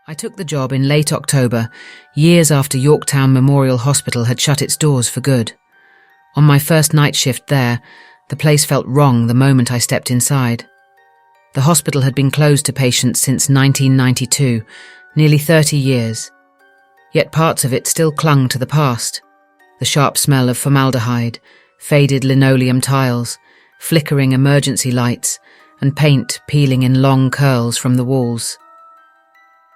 I took the job in late October, years after Yorktown Memorial Hospital had shut its doors for good. On my first night shift there, the place felt wrong the moment I stepped inside. The hospital had been closed to patients since 1992, nearly 30 years. Yet parts of it still clung to the past. The sharp smell of formaldehyde, faded linoleum tiles, flickering emergency lights, and paint peeling in long curls from the walls.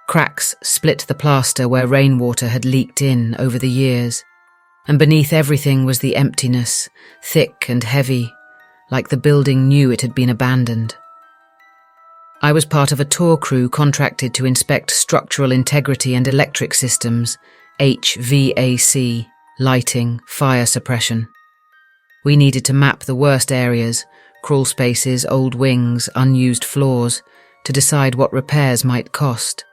Cracks split the plaster where rainwater had leaked in over the years, and beneath everything was the emptiness, thick and heavy, like the building knew it had been abandoned. I was part of a tour crew contracted to inspect structural integrity and electric systems, HVAC, lighting, fire suppression. We needed to map the worst areas, crawl spaces, old wings, unused floors, to decide what repairs might cost.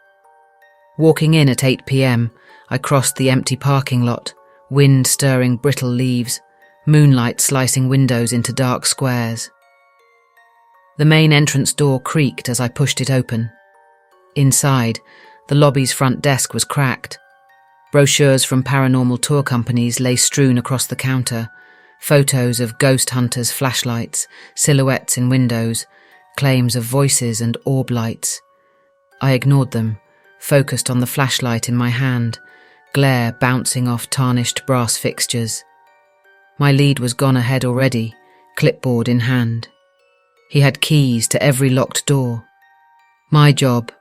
Walking in at 8 p.m, I crossed the empty parking lot, wind stirring brittle leaves, moonlight slicing windows into dark squares. The main entrance door creaked as I pushed it open. Inside, the lobby's front desk was cracked. Brochures from paranormal tour companies lay strewn across the counter, photos of ghost hunters' flashlights, silhouettes in windows, claims of voices and orb lights. I ignored them, focused on the flashlight in my hand, glare bouncing off tarnished brass fixtures. My lead was gone ahead already, clipboard in hand. He had keys to every locked door. My job: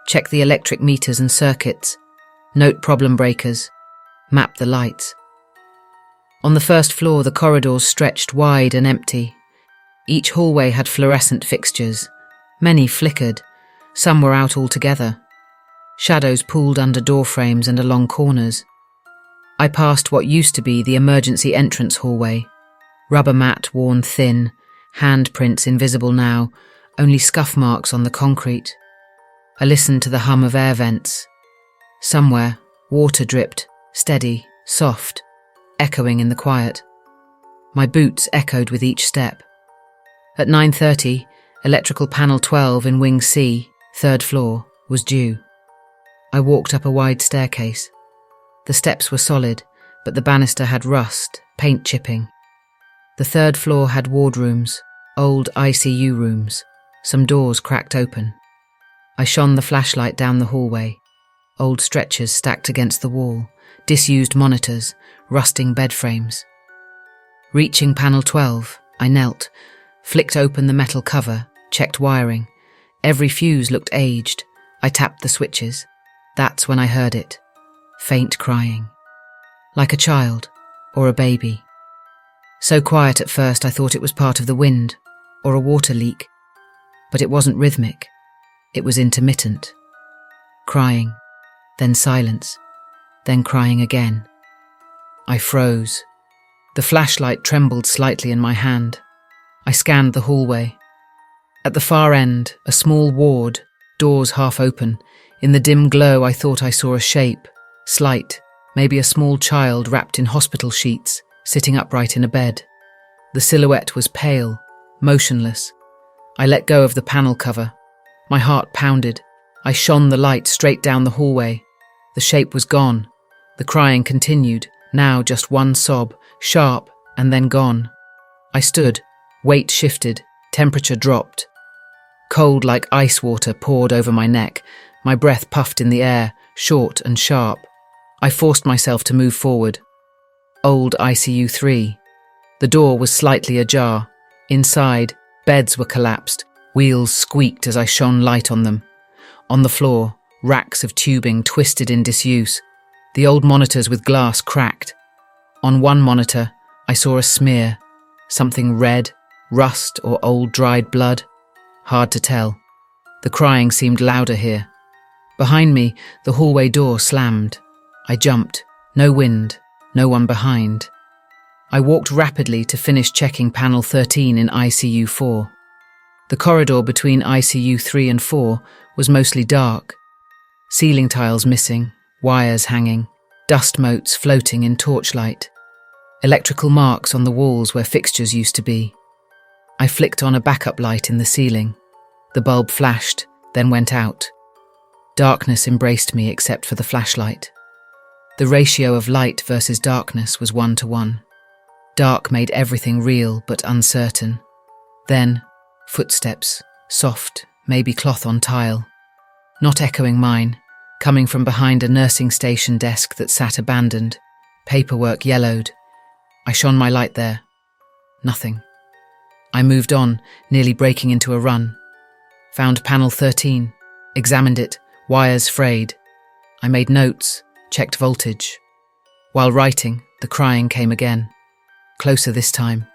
check the electric meters and circuits, note problem breakers, map the lights. On the first floor, the corridors stretched wide and empty. Each hallway had fluorescent fixtures. Many flickered, some were out altogether. Shadows pooled under doorframes and along corners. I passed what used to be the emergency entrance hallway. Rubber mat worn thin, handprints invisible now, only scuff marks on the concrete. I listened to the hum of air vents. Somewhere, water dripped, steady, soft, echoing in the quiet. My boots echoed with each step. At 9:30, electrical panel 12 in Wing C, third floor, was due. I walked up a wide staircase. The steps were solid, but the banister had rust, paint chipping. The third floor had wardrooms, old ICU rooms, some doors cracked open. I shone the flashlight down the hallway. Old stretchers stacked against the wall, disused monitors, rusting bed frames. Reaching panel 12, I knelt, flicked open the metal cover, checked wiring. Every fuse looked aged. I tapped the switches. That's when I heard it. Faint crying. Like a child, or a baby. So quiet at first I thought it was part of the wind, or a water leak. But it wasn't rhythmic. It was intermittent. Crying, then silence, then crying again. I froze. The flashlight trembled slightly in my hand. I scanned the hallway. At the far end, a small ward, doors half open. In the dim glow, I thought I saw a shape, slight, maybe a small child wrapped in hospital sheets, sitting upright in a bed. The silhouette was pale, motionless. I let go of the panel cover. My heart pounded. I shone the light straight down the hallway. The shape was gone. The crying continued, now just one sob, sharp and then gone. I stood, weight shifted, temperature dropped. Cold like ice water poured over my neck. My breath puffed in the air, short and sharp. I forced myself to move forward. Old ICU 3. The door was slightly ajar. Inside, beds were collapsed. Wheels squeaked as I shone light on them. On the floor, racks of tubing twisted in disuse. The old monitors with glass cracked. On one monitor, I saw a smear. Something red, rust or old dried blood. Hard to tell. The crying seemed louder here. Behind me, the hallway door slammed. I jumped. No wind, no one behind. I walked rapidly to finish checking panel 13 in ICU 4. The corridor between ICU 3 and 4 was mostly dark. Ceiling tiles missing, wires hanging, dust motes floating in torchlight. Electrical marks on the walls where fixtures used to be. I flicked on a backup light in the ceiling. The bulb flashed, then went out. Darkness embraced me except for the flashlight. The ratio of light versus darkness was 1-to-1. Dark made everything real but uncertain. Then, footsteps, soft, maybe cloth on tile. Not echoing mine, coming from behind a nursing station desk that sat abandoned. Paperwork yellowed. I shone my light there. Nothing. I moved on, nearly breaking into a run. Found panel 13. Examined it, wires frayed. I made notes, checked voltage. While writing, the crying came again. Closer this time.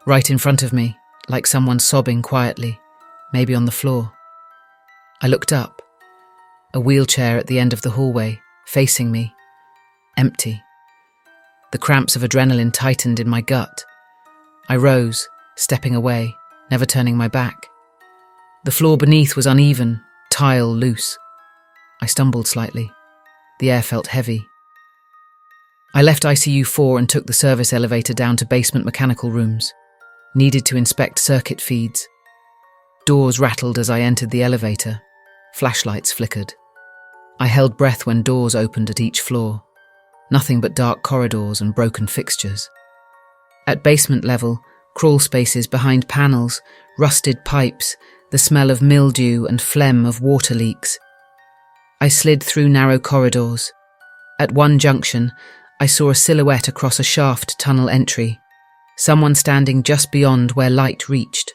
Right in front of me, like someone sobbing quietly, maybe on the floor. I looked up. A wheelchair at the end of the hallway, facing me. Empty. The cramps of adrenaline tightened in my gut. I rose, stepping away, never turning my back. The floor beneath was uneven, tile loose. I stumbled slightly. The air felt heavy. I left ICU 4 and took the service elevator down to basement mechanical rooms. Needed to inspect circuit feeds. Doors rattled as I entered the elevator. Flashlights flickered. I held breath when doors opened at each floor. Nothing but dark corridors and broken fixtures. At basement level, crawl spaces behind panels, rusted pipes, the smell of mildew and phlegm of water leaks. I slid through narrow corridors. At one junction, I saw a silhouette across a shaft tunnel entry. Someone standing just beyond where light reached.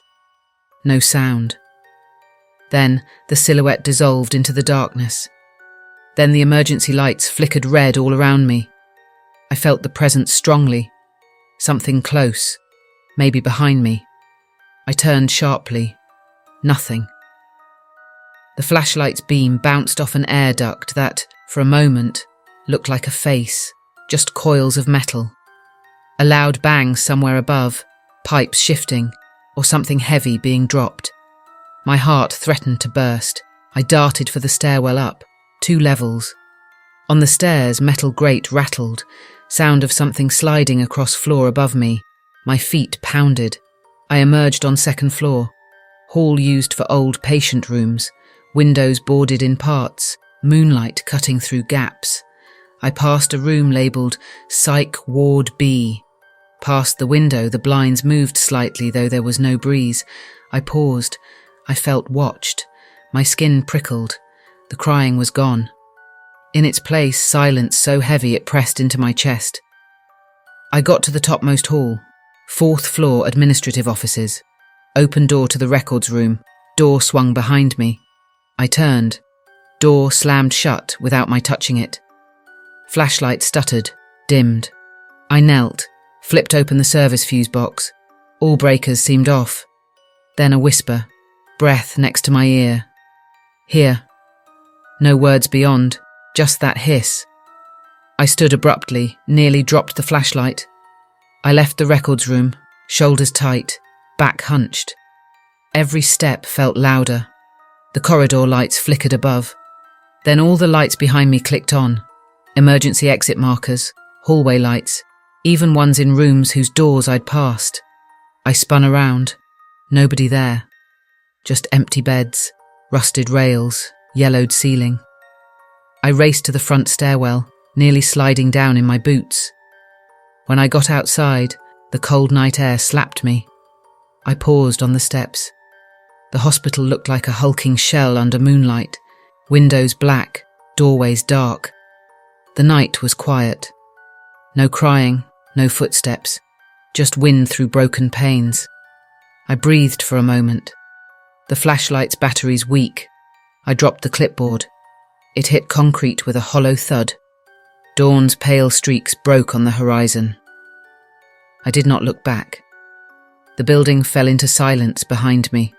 No sound. Then the silhouette dissolved into the darkness. Then the emergency lights flickered red all around me. I felt the presence strongly. Something close, maybe behind me. I turned sharply. Nothing. The flashlight's beam bounced off an air duct that, for a moment, looked like a face, just coils of metal. A loud bang somewhere above, pipes shifting, or something heavy being dropped. My heart threatened to burst. I darted for the stairwell up, 2 levels. On the stairs, metal grate rattled, sound of something sliding across floor above me. My feet pounded. I emerged on 2nd floor. Hall used for old patient rooms, windows boarded in parts, moonlight cutting through gaps. I passed a room labelled Psych Ward B. Past the window, the blinds moved slightly, though there was no breeze. I paused. I felt watched. My skin prickled. The crying was gone. In its place, silence so heavy it pressed into my chest. I got to the topmost hall. 4th floor administrative offices. Open door to the records room. Door swung behind me. I turned. Door slammed shut without my touching it. Flashlight stuttered, dimmed. I knelt, flipped open the service fuse box. All breakers seemed off. Then a whisper, breath next to my ear. Here. No words beyond, just that hiss. I stood abruptly, nearly dropped the flashlight. I left the records room, shoulders tight, back hunched. Every step felt louder. The corridor lights flickered above. Then all the lights behind me clicked on. Emergency exit markers, hallway lights, even ones in rooms whose doors I'd passed. I spun around. Nobody there. Just empty beds, rusted rails, yellowed ceiling. I raced to the front stairwell, nearly sliding down in my boots. When I got outside, the cold night air slapped me. I paused on the steps. The hospital looked like a hulking shell under moonlight, windows black, doorways dark. The night was quiet. No crying, no footsteps, just wind through broken panes. I breathed for a moment. The flashlight's batteries weak. I dropped the clipboard. It hit concrete with a hollow thud. Dawn's pale streaks broke on the horizon. I did not look back. The building fell into silence behind me.